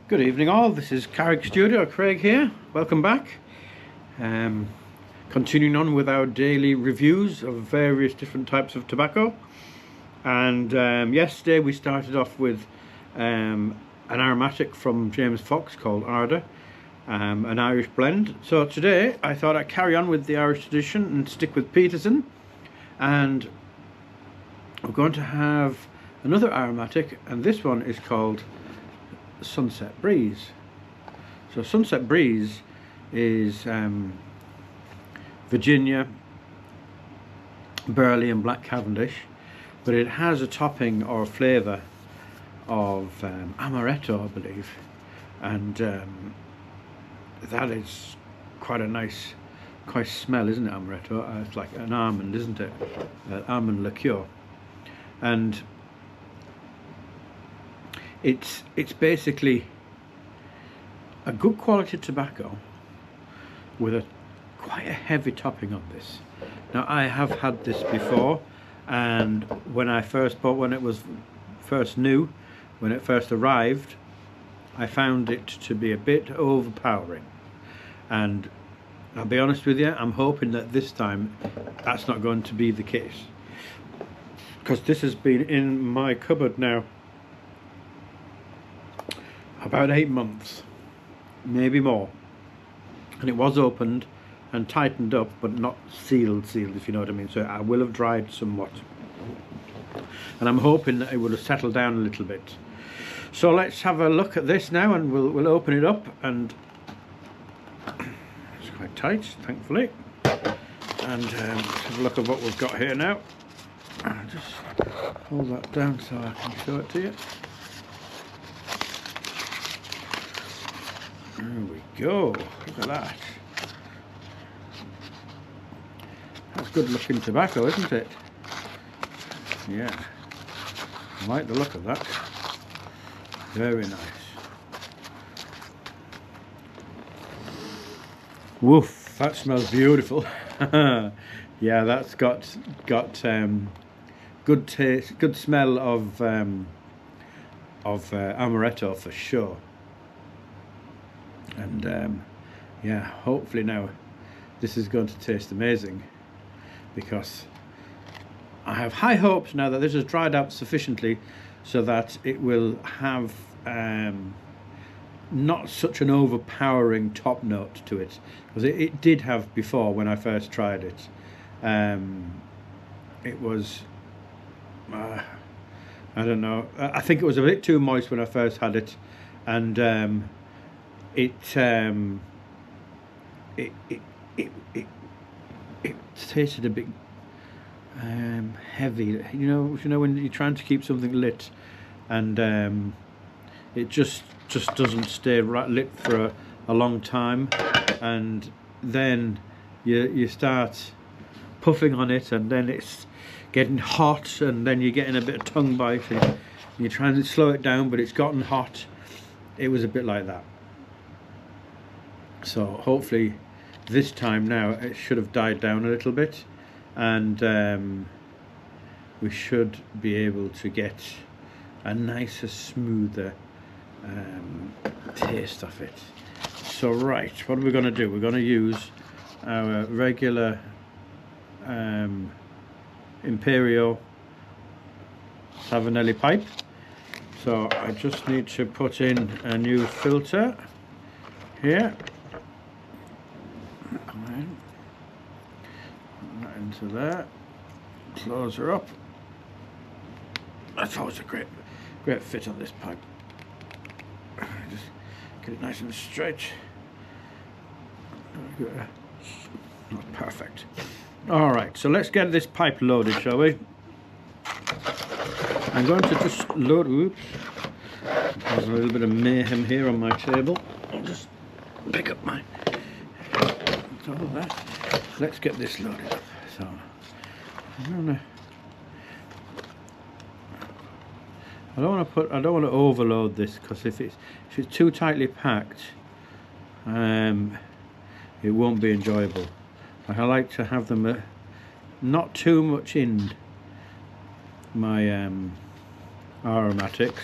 Good evening all, this is Carrick Studio, Craig here, welcome back. Continuing on with our daily reviews of various different types of tobacco. And yesterday we started off with an aromatic from James Fox called Arda, an Irish blend. So today I thought I'd carry on with the Irish tradition and stick with Peterson. And we're going to have another aromatic, and this one is called Sunset Breeze. So Sunset Breeze is Virginia, Burley and Black Cavendish, but it has a topping or flavour of amaretto, I believe, and that is quite a nice smell, isn't it? Amaretto, it's like an almond, isn't it? Almond liqueur. And it's basically a good quality tobacco with quite a heavy topping on this. Now I have had this before, and when I first bought, when it was first new, when it first arrived, I found it to be a bit overpowering, and I'll be honest with you, I'm hoping that this time that's not going to be the case, because this has been in my cupboard now about 8 months, maybe more, and it was opened and tightened up but not sealed, if you know what I mean. So I will have dried somewhat, and I'm hoping that it will have settled down a little bit. So let's have a look at this now, and we'll open it up, and it's quite tight, thankfully. And let's have a look at what we've got here now. I'll just hold that down so I can show it to you. There we go, look at that. That's good looking tobacco, isn't it? Yeah, I like the look of that. Very nice. Woof, that smells beautiful. Yeah, that's got good taste, good smell of amaretto for sure. And yeah, hopefully now this is going to taste amazing, because I have high hopes now that this has dried out sufficiently so that it will have not such an overpowering top note to it, because it did have before when I first tried it. It was I don't know, I think it was a bit too moist when I first had it, and it tasted a bit heavy, you know when you're trying to keep something lit, and it just doesn't stay lit for a long time, and then you start puffing on it, and then it's getting hot, and then you're getting a bit of tongue bite, and you're trying to slow it down, but it's gotten hot. It was a bit like that. So hopefully this time now it should have died down a little bit, and we should be able to get a nicer, smoother taste of it. So right, what are we going to do? We're going to use our regular Imperial Savinelli pipe. So I just need to put in a new filter here. Into there, close her up. That's always a great fit on this pipe. Just get it nice and straight. Not perfect. All right, so let's get this pipe loaded, shall we? I'm going to just load. Oops, there's a little bit of mayhem here on my table. I'll just pick up my. All of that. Let's get this loaded up. So I don't want to overload this, because if it's too tightly packed, it won't be enjoyable. I like to have them not too much in my aromatics.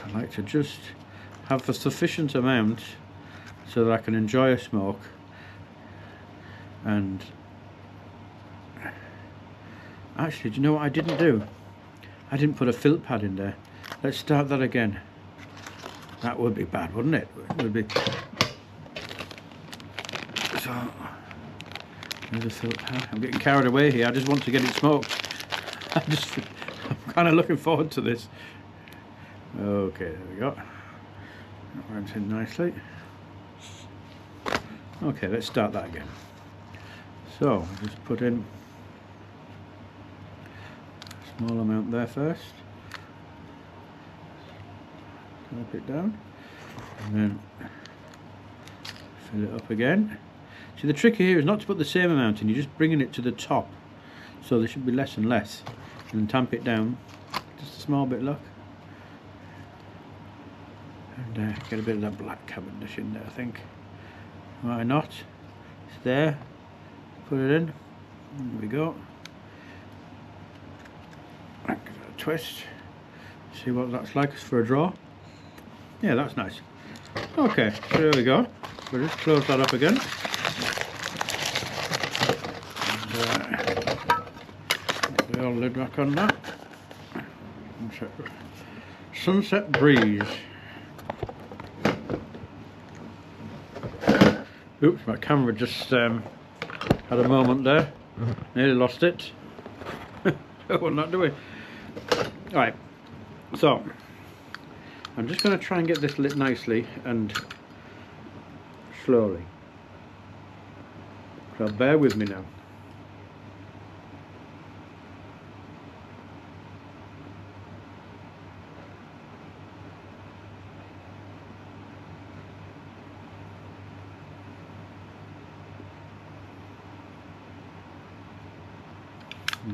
I like to just have the sufficient amount so that I can enjoy a smoke. And actually, do you know what I didn't do? I didn't put a filter pad in there. Let's start that again. That would be bad, wouldn't it? It would be. So, there's a filter pad. I'm getting carried away here. I just want to get it smoked. I'm kind of looking forward to this. Okay, there we go. That went in nicely. Okay, let's start that again. So, I'll just put in a small amount there first. Tap it down. And then fill it up again. See, the trick here is not to put the same amount in, you're just bringing it to the top. So there should be less and less. And then tamp it down. Just a small bit, look. And get a bit of that Black Cavendish in there, I think. Why not? It's there. Put it in. There we go. Give it a twist. See what that's like for a draw. Yeah, that's nice. Okay, so there we go. We'll just close that up again. And, put the old lid back on that. Sunset Breeze. Oops, my camera just had a moment there. Nearly lost it. Oh, not doing. Alright, so I'm just going to try and get this lit nicely and slowly. So bear with me now.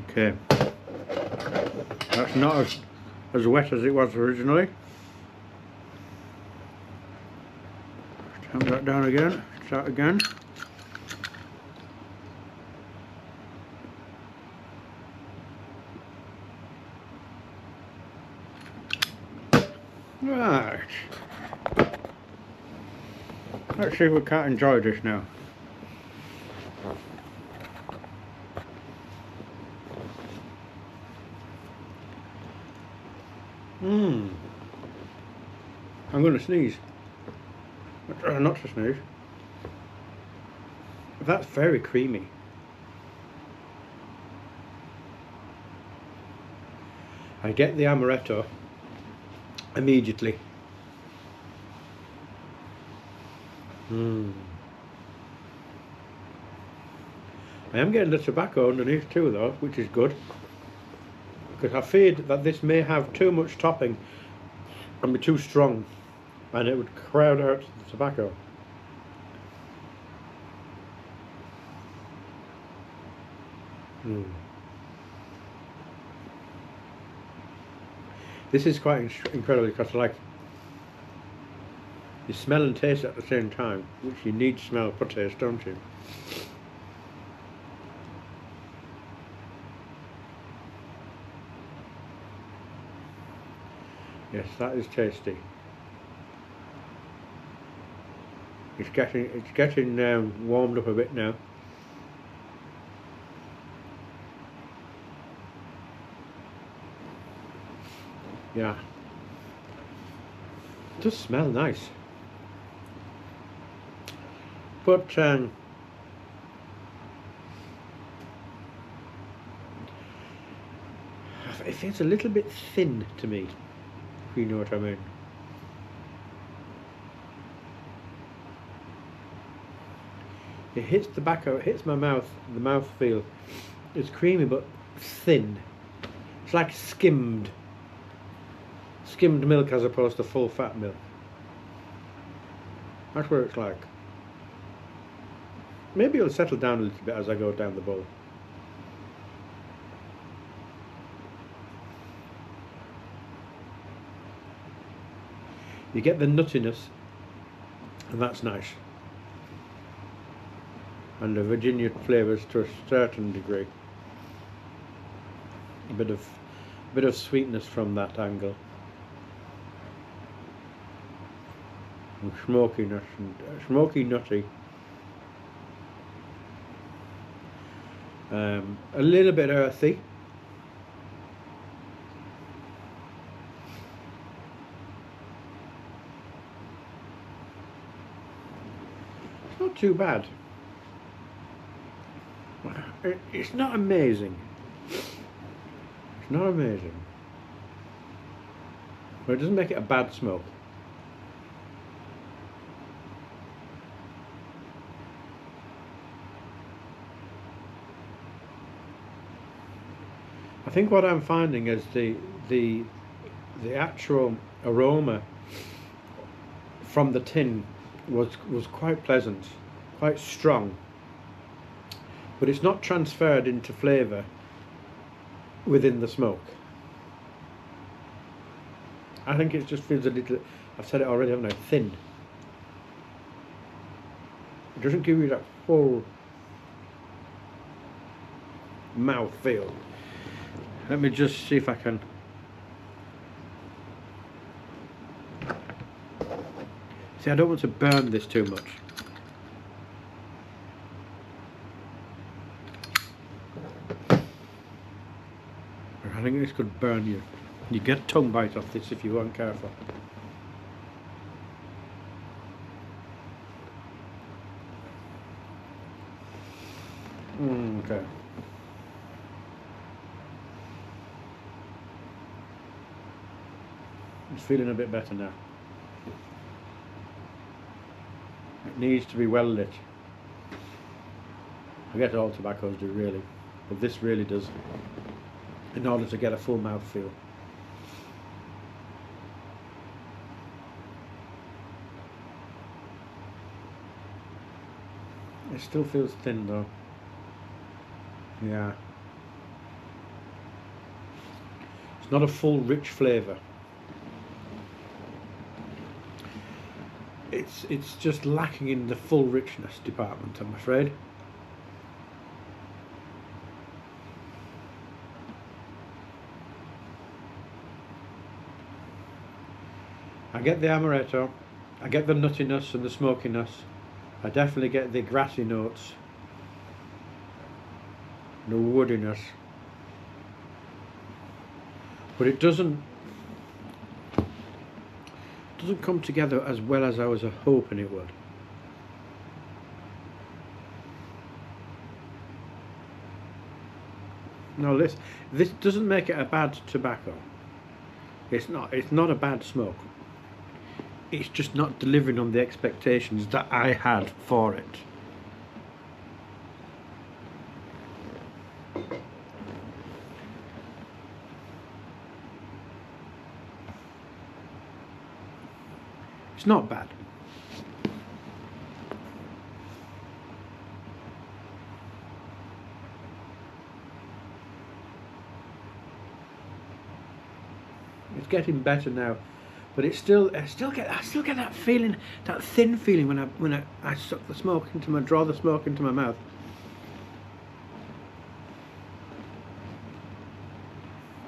Okay, that's not as wet as it was originally. Tamp that down again, start again. Right, let's see if we can't enjoy this now. I'm going to sneeze. Not to sneeze. That's very creamy. I get the amaretto immediately. I am getting the tobacco underneath too though, which is good. Because I feared that this may have too much topping and be too strong, and it would crowd out the tobacco. This is quite incredible because, like, you smell and taste at the same time, which you need to smell for taste, don't you? Yes, that is tasty. It's getting warmed up a bit now. Yeah, it does smell nice, but it feels a little bit thin to me, if you know what I mean. It hits the tobacco, it hits my mouth, the mouthfeel. It's creamy but thin. It's like skimmed milk as opposed to full fat milk. That's what it's like. Maybe it'll settle down a little bit as I go down the bowl. You get the nuttiness, and that's nice. And the Virginia flavours to a certain degree. A bit of sweetness from that angle. and smokiness and smoky, nutty. A little bit earthy. It's not too bad. It's not amazing. It's not amazing. But it doesn't make it a bad smoke. I think what I'm finding is the actual aroma from the tin was quite pleasant, quite strong, but it's not transferred into flavour within the smoke. I think it just feels a little, I've said it already, haven't I, thin. It doesn't give you that full mouth feel. Let me just see if I can. See, I don't want to burn this too much. I think this could burn you. You get a tongue bite off this if you aren't careful. Okay. It's feeling a bit better now. It needs to be well lit. I guess all tobaccos do really, but this really does, in order to get a full mouth feel. It still feels thin though. Yeah. It's not a full rich flavour. It's just lacking in the full richness department, I'm afraid. I get the amaretto, I get the nuttiness and the smokiness, I definitely get the grassy notes, the woodiness, but it doesn't come together as well as I was hoping it would. No, this doesn't make it a bad tobacco. It's not a bad smoke. It's just not delivering on the expectations that I had for it. It's not bad. It's getting better now, but it's still I still get that feeling, that thin feeling when I suck the smoke into draw the smoke into my mouth.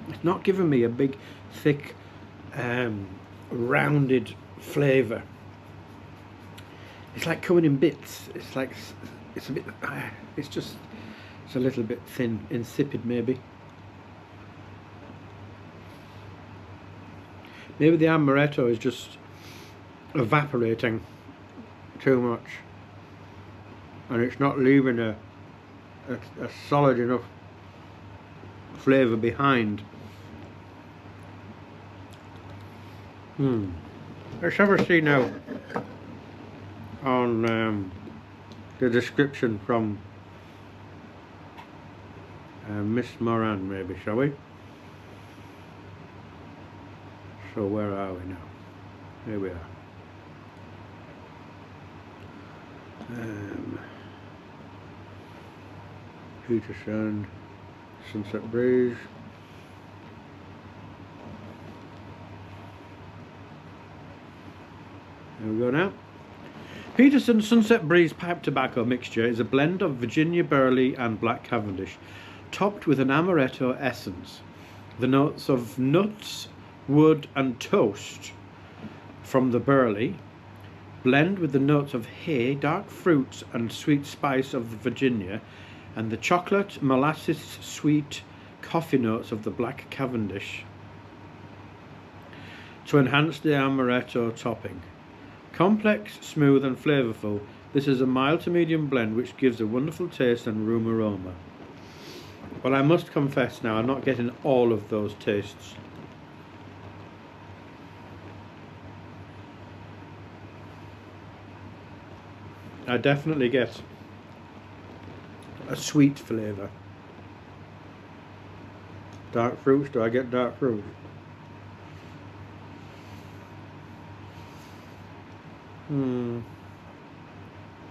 It's not giving me a big, thick, rounded flavour. It's like coming in bits. It's like it's a bit. It's a little bit thin, insipid maybe. Maybe the amaretto is just evaporating too much, and it's not leaving a solid enough flavour behind. Let's have a see now on the description from Miss Moran, maybe, shall we? So where are we now? Here we are. Peterson Sunset Breeze. There we go now. Peterson Sunset Breeze pipe tobacco mixture is a blend of Virginia Burley and Black Cavendish, topped with an amaretto essence. The notes of nuts, wood and toast from the Burley blend with the notes of hay, dark fruits and sweet spice of the Virginia, and the chocolate, molasses, sweet coffee notes of the Black Cavendish to enhance the amaretto topping. Complex, smooth and flavourful, this is a mild to medium blend which gives a wonderful taste and room aroma. But I must confess now, I'm not getting all of those tastes. I definitely get a sweet flavour. Dark fruits, do I get dark fruit?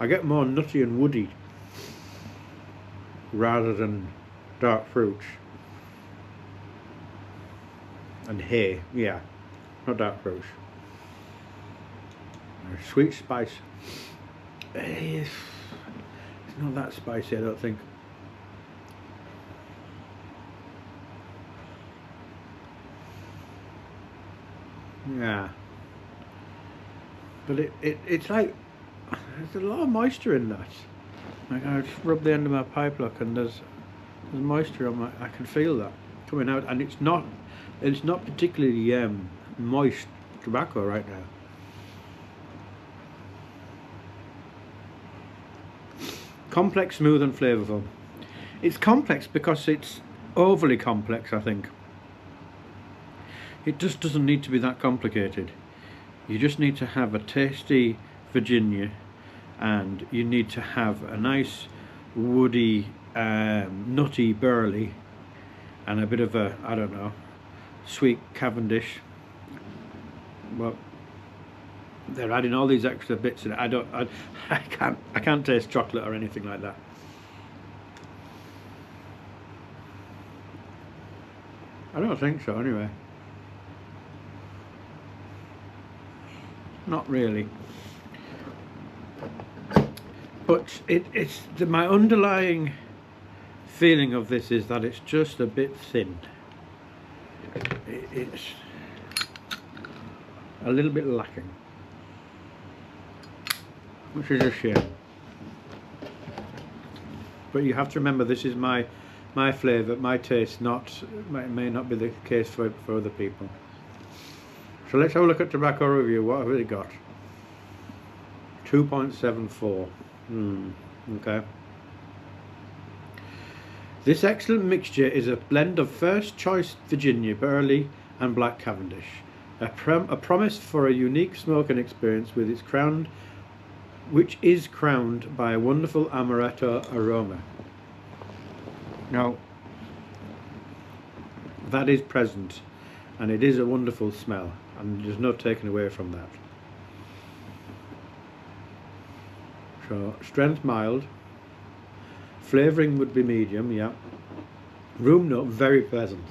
I get more nutty and woody rather than dark fruits. And hay, yeah, not dark fruits. Sweet spice. It's not that spicy, I don't think. Yeah, but it's like there's a lot of moisture in that. Like I just rub the end of my pipe lock and there's moisture on my. I can feel that coming out, and it's not particularly moist tobacco right now. Complex, smooth and flavourful. It's complex because it's overly complex, I think. It just doesn't need to be that complicated. You just need to have a tasty Virginia, and you need to have a nice woody, nutty Burley, and a bit of a, I don't know, sweet Cavendish. Well, they're adding all these extra bits in it. I can't taste chocolate or anything like that. I don't think so anyway. Not really. But my underlying feeling of this is that it's just a bit thin. It's a little bit lacking, which is a shame. But you have to remember, this is my flavour, my taste. May not be the case for other people. So let's have a look at tobacco review. What have we got? 2.74. Okay. This excellent mixture is a blend of first choice Virginia, Burley and Black Cavendish. A promise for a unique smoking experience which is crowned by a wonderful amaretto aroma. Now, that is present, and it is a wonderful smell, and there's no taking away from that. So, strength mild, flavouring would be medium, yeah. Room note, very pleasant.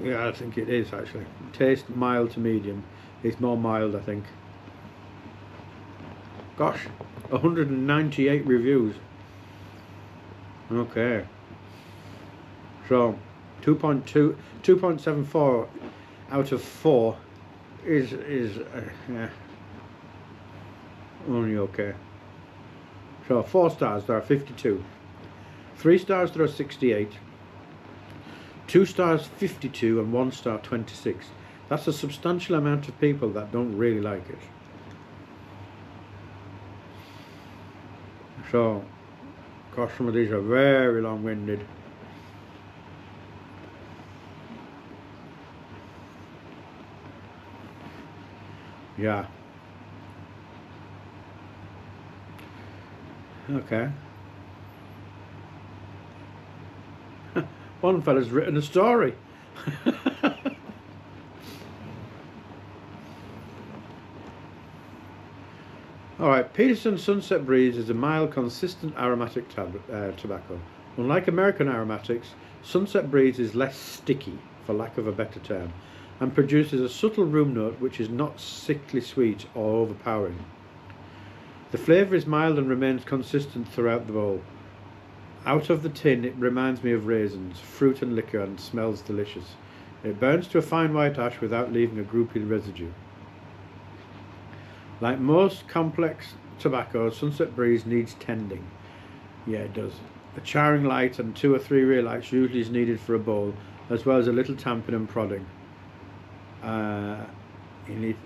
Yeah, I think it is actually. Taste mild to medium. It's more mild, I think. Gosh, 198 reviews. Okay. So 2.74 out of 4 is yeah, only okay. So 4 stars, there are 52. 3 stars, there are 68. 2 stars, 52, and 1 star, 26. That's a substantial amount of people that don't really like it. So, gosh, some of these are very long-winded. Yeah. Okay. One fella's written a story. Alright, Peterson Sunset Breeze is a mild, consistent aromatic tobacco. Unlike American aromatics, Sunset Breeze is less sticky, for lack of a better term, and produces a subtle room note which is not sickly sweet or overpowering. The flavour is mild and remains consistent throughout the bowl. Out of the tin, it reminds me of raisins, fruit and liquor, and smells delicious. It burns to a fine white ash without leaving a groupy residue. Like most complex tobaccos, Sunset Breeze needs tending. Yeah, it does. A charring light and 2 or 3 rear lights usually is needed for a bowl, as well as a little tamping and prodding. You need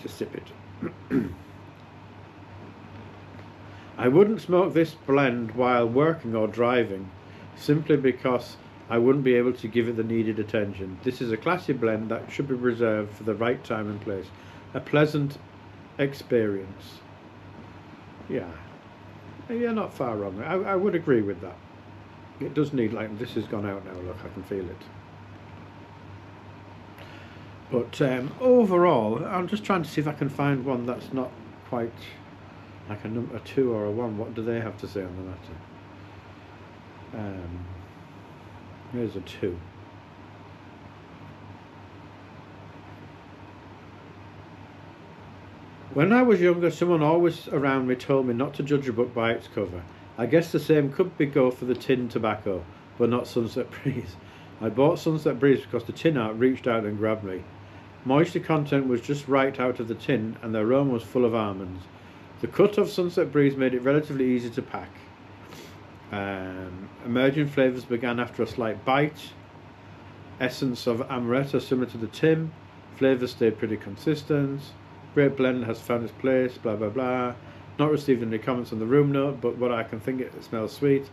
to sip it. I wouldn't smoke this blend while working or driving, simply because I wouldn't be able to give it the needed attention. This is a classy blend that should be reserved for the right time and place. A pleasant experience. Yeah, you're not far wrong. I would agree with that. It does need, like, this has gone out now, look, I can feel it. But overall, I'm just trying to see if I can find one that's not quite like a 2 or a 1. What do they have to say on the matter? Here's a 2. When I was younger, someone always around me told me not to judge a book by its cover. I guess the same could be go for the tin tobacco, but not Sunset Breeze. I bought Sunset Breeze because the tin art reached out and grabbed me. Moisture content was just right out of the tin, and the aroma was full of almonds. The cut of Sunset Breeze made it relatively easy to pack. Emerging flavours began after a slight bite. Essence of amaretto similar to the tin. Flavours stayed pretty consistent. Great blend has found its place, blah blah blah. Not received any comments on the room note, but what I can think it smells sweet.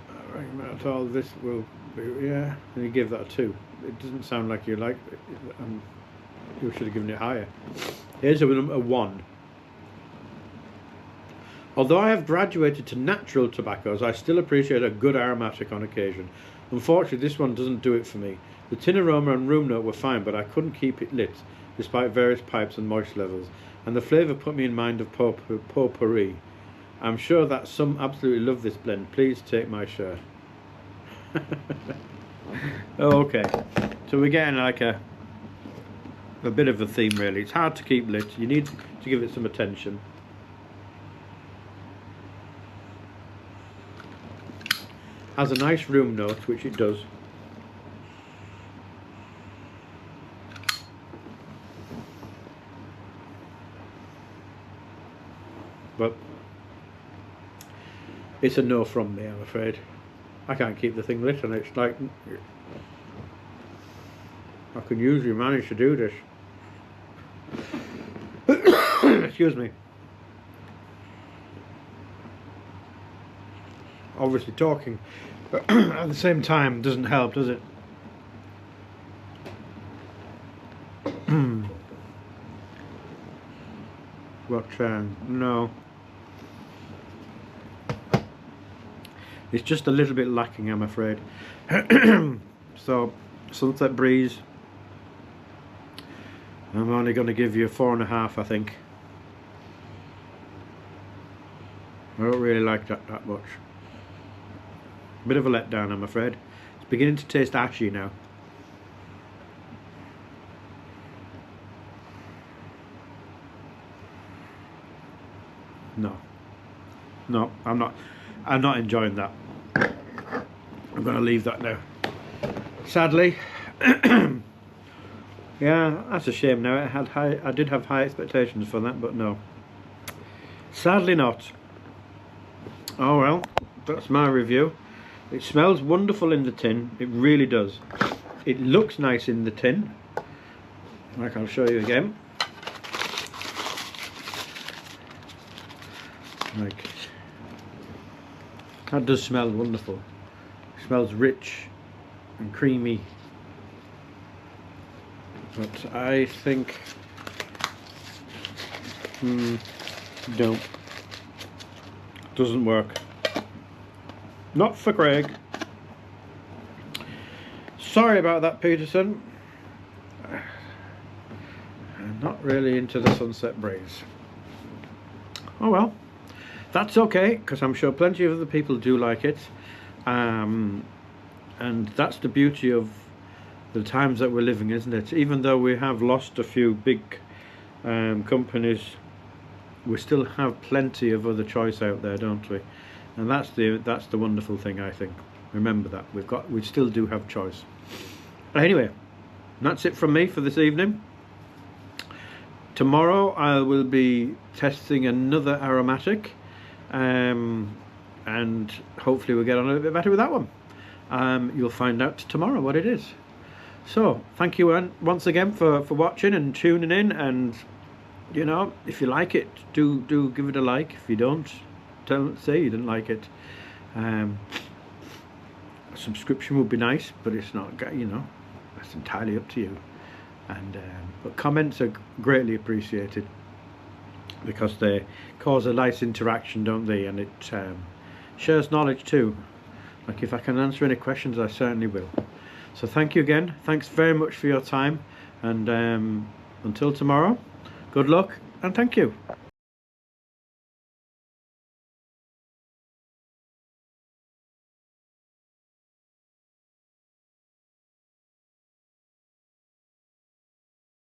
I recommend all this will be, yeah, and you give that a 2. It doesn't sound like you like it. You should have given it higher. Here's a 1. Although I have graduated to natural tobaccos, I still appreciate a good aromatic on occasion. Unfortunately, this one doesn't do it for me. The tin aroma and room note were fine, but I couldn't keep it lit, despite various pipes and moisture levels, and the flavour put me in mind of potpourri. I'm sure that some absolutely love this blend. Please take my share. Okay, so we're getting like a bit of a theme really. It's hard to keep lit. You need to give it some attention. Has a nice room note, which it does. But it's a no from me, I'm afraid. I can't keep the thing lit, and it's like I can usually manage to do this. Excuse me. Obviously talking, but at the same time doesn't help, does it? But no, it's just a little bit lacking, I'm afraid. So Sunset Breeze, I'm only going to give you a 4.5, I think. I don't really like that much. Bit of a letdown, I'm afraid. It's beginning to taste ashy now. No, I'm not enjoying that. I'm going to leave that now, sadly. Yeah, that's a shame. Now I did have high expectations for that, but no, sadly not. Oh well, that's my review. It smells wonderful in the tin, it really does. It looks nice in the tin, like I'll show you again. Like, that does smell wonderful. It smells rich and creamy. But I think no, doesn't work. Not for Craig. Sorry about that, Peterson. I'm not really into the Sunset Breeze. Oh well, that's okay, because I'm sure plenty of other people do like it. And that's the beauty of the times that we're living, isn't it? Even though we have lost a few big companies, we still have plenty of other choice out there, don't we? And that's the wonderful thing, I think. Remember that we still do have choice. Anyway, that's it from me for this evening. Tomorrow I will be testing another aromatic, and hopefully we'll get on a little bit better with that one. You'll find out tomorrow what it is. So thank you once again for watching and tuning in, and you know, if you like it, do give it a like. If you don't, say you didn't like it. A subscription would be nice, but it's not, you know, that's entirely up to you. And but comments are greatly appreciated, because they cause a nice interaction, don't they? And it shares knowledge too. Like, if I can answer any questions, I certainly will. So thank you again. Thanks very much for your time, and until tomorrow, good luck and thank you.